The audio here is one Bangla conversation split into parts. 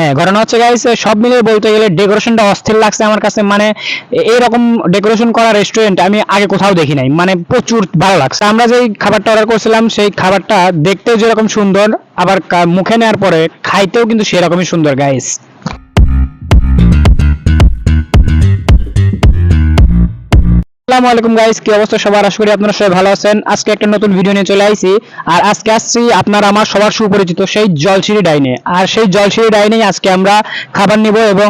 হ্যাঁ, ঘটনা হচ্ছে গাইস, সব মিলিয়ে বলতে গেলে ডেকোরেশনটা অস্থির লাগছে আমার কাছে। মানে এইরকম ডেকোরেশন করা রেস্টুরেন্ট আমি আগে কোথাও দেখি নাই, মানে প্রচুর ভালো লাগছে। আমরা যেই খাবারটা অর্ডার করছিলাম সেই খাবারটা দেখতেও যেরকম সুন্দর, আবার মুখে নেওয়ার পরে খাইতেও কিন্তু সেরকমই সুন্দর গাইস। আসসালামু আলাইকুম গাইস, কি অবস্থা সবার? আশা করি আপনারা সবাই ভালো আছেন। আজকে একটা নতুন ভিডিও নিয়ে চলে আইছি। আর আজকে আসছি আপনার আমার সবার সুপরিচিত সেই জলছিরি ডাইনে। আর সেই জলছিরি ডাইনেই আজকে আমরা খাবার নিব এবং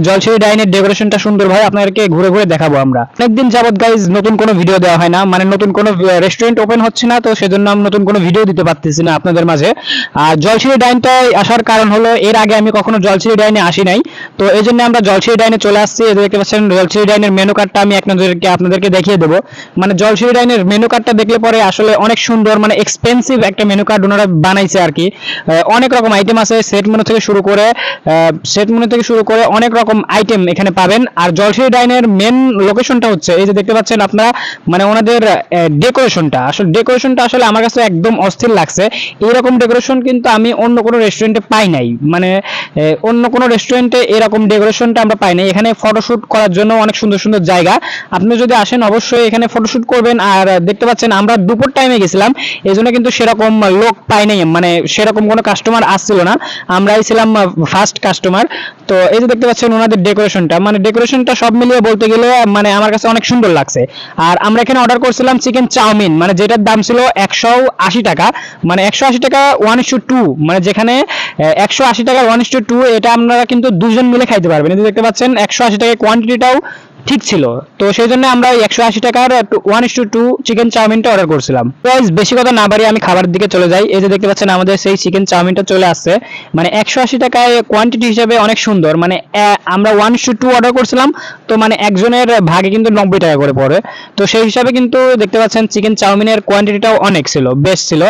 জলছিরি ডাইনের ডেকোরেশনটা সুন্দরভাবে আপনাদেরকে ঘুরে ঘুরে দেখাবো। আমরা অনেকদিন যাবত গাইস নতুন কোনো ভিডিও দেওয়া হয় না, মানে নতুন কোনো রেস্টুরেন্ট ওপেন হচ্ছে না, তো সেজন্য আমি নতুন কোনো ভিডিও দিতে পারতেছি না আপনাদের মাঝে। আর জলছিরি ডাইনটায় আসার কারণ হলো এর আগে আমি কখনো জলছিরি ডাইনে আসি নাই, তো এই জন্য আমরা জলছিরি ডাইনে চলে আসছি। এই যে দেখতে পাচ্ছেন জলছিরি ডাইনের মেনু কার্ডটা আমি আপনাদেরকে দেখিয়ে দেবো। মানে জলছিরি ডাইনের মেনু কার্ডটা দেখলে পরে আসলে অনেক সুন্দর, মানে এক্সপেন্সিভ একটা মেনু কার্ড ওনারা বানাইছে আর কি। অনেক রকম আইটেম আছে, সেট মেনু থেকে শুরু করে অনেক রকম আইটেম এখানে পাবেন। আর জলছিরি ডাইনের মেন লোকেশনটা হচ্ছে এই যে দেখতে পাচ্ছেন আপনারা, মানে ওনাদের ডেকোরেশনটা আসলে আমার কাছে একদম অস্থির লাগছে। এইরকম ডেকোরেশন কিন্তু আমি অন্য কোনো রেস্টুরেন্টে পাই নাই, মানে অন্য কোনো রেস্টুরেন্টে এরকম ডেকোরেশনটা আমরা পাই নাই। এখানে ফটোশুট করার জন্য অনেক সুন্দর সুন্দর জায়গা, আপনি যদি আসেন অবশ্যই এখানে ফটোশুট করবেন। আর দেখতে পাচ্ছেন আমরা দুপুর টাইমে গেছিলাম, এই জন্য কিন্তু সেরকম লোক পাই নাই, মানে সেরকম কোনো কাস্টমার আসছিল না, আমরাই ছিলাম ফার্স্ট কাস্টমার। তো এই যে দেখতে পাচ্ছেন ওনাদের ডেকোরেশনটা সব মিলিয়ে বলতে গেলে মানে আমার কাছে অনেক সুন্দর লাগছে। আর আমরা এখানে অর্ডার করছিলাম চিকেন চাউমিন, মানে যেটার দাম ছিল 180 টাকা, মানে 180 টাকা 1:2, মানে যেখানে 180 টাকা 1:2, এটা আপনারা কিন্তু দুজন মিলে খাইতে পারবেন। এই যে দেখতে পাচ্ছেন 180 টাকা কোয়ান্টিটিটাও ঠিক ছিল, তো সেই জন্য আমরা 180 টাকার 1:2 চিকেন চাউমিনটা অর্ডার করছিলাম। গাইস বেশি কথা না বাড়িয়ে আমি খাবার দিকে চলে যাই। এই যে দেখতে পাচ্ছেন আমাদের সেই চিকেন চাউমিনটা চলে আসছে, মানে 180 টাকায় কোয়ান্টিটি হিসেবে অনেক সুন্দর। মানে আমরা 1:2 অর্ডার করছিলাম, তো মানে একজনের ভাগে কিন্তু 90 টাকা করে পড়ে। তো সেই হিসাবে কিন্তু দেখতে পাচ্ছেন চিকেন চাউমিনের কোয়ান্টিটিটাও অনেক ছিল, বেশ ছিল।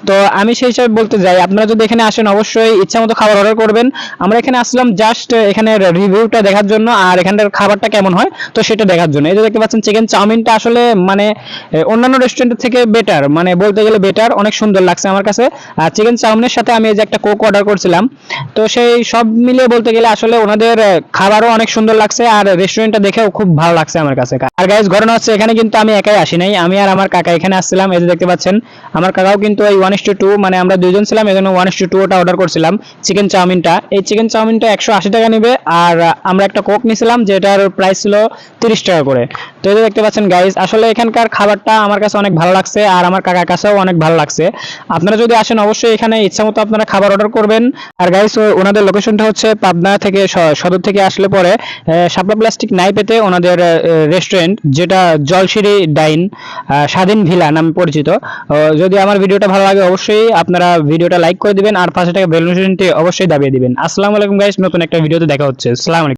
তো আমি সেই হিসাবে বলতে যাই, আপনারা যদি এখানে আসেন অবশ্যই ইচ্ছা মতো খাবার অর্ডার করবেন। আমরা এখানে আসলাম জাস্ট এখানে রিভিউটা দেখার জন্য আর এখানকার খাবারটা কেমন হয় তো সেটা দেখার জন্য। এই যে দেখতে পাচ্ছেন চিকেন চাউমিনটা আসলে মানে অন্যান্য রেস্টুরেন্টের থেকে বেটার, মানে বলতে গেলে বেটার, অনেক সুন্দর লাগছে আমার কাছে। আর চিকেন চাউমিনের সাথে আমি এই যে একটা কোক অর্ডার করছিলাম, তো সেই সব মিলিয়ে বলতে গেলে আসলে ওনাদের খাবারও অনেক সুন্দর লাগছে আর রেস্টুরেন্টটা দেখেও খুব ভালো লাগছে আমার কাছে। আর গাইস ঘটনা হচ্ছে এখানে কিন্তু আমি একাই আসি নাই, আমি আর আমার কাকা এখানে আসছিলাম। এই যে দেখতে পাচ্ছেন আমার কাকাও কিন্তু এই 1:2, মানে আমরা দুইজন ছিলাম, এই জন্য 1:2 ওটা অর্ডার করছিলাম চিকেন চাউমিনটা। এই চিকেন চাউমিনটা 180 টাকা নেবে, আর আমরা একটা কোক নিয়েছিলাম যেটার প্রাইস ছিল 30 টাকা করে। তো এই যে দেখতে পাচ্ছেন গাইস, আসলে এখানকার খাবারটা আমার কাছে অনেক ভালো লাগছে আর আমার কাকার কাছেও অনেক ভালো লাগছে। আপনারা যদি আসেন অবশ্যই এখানে ইচ্ছা মতো আপনারা খাবার অর্ডার করবেন। আর গাইস ওনাদের লোকেশনটা হচ্ছে পাবনা থেকে, সদর থেকে আসলে পরে শাপলা প্লাস্টিক নাই পেতে ওনাদের রেস্টুরেন্ট, যেটা জলশিরি ডাইন স্বাধীন ভিলা নামে পরিচিত। যদি আমার ভিডিওটা ভালো লাগে অবশ্যই আপনারা ভিডিওটা লাইক করে দিবেন আর 5 টাকা বেল নোটিফিকেশনটি অবশ্যই দাবিয়ে দিবেন। আসসালামু আলাইকুম গাইস, নতুন একটা ভিডিওতে দেখা হচ্ছে। আসসালামু আলাইকুম।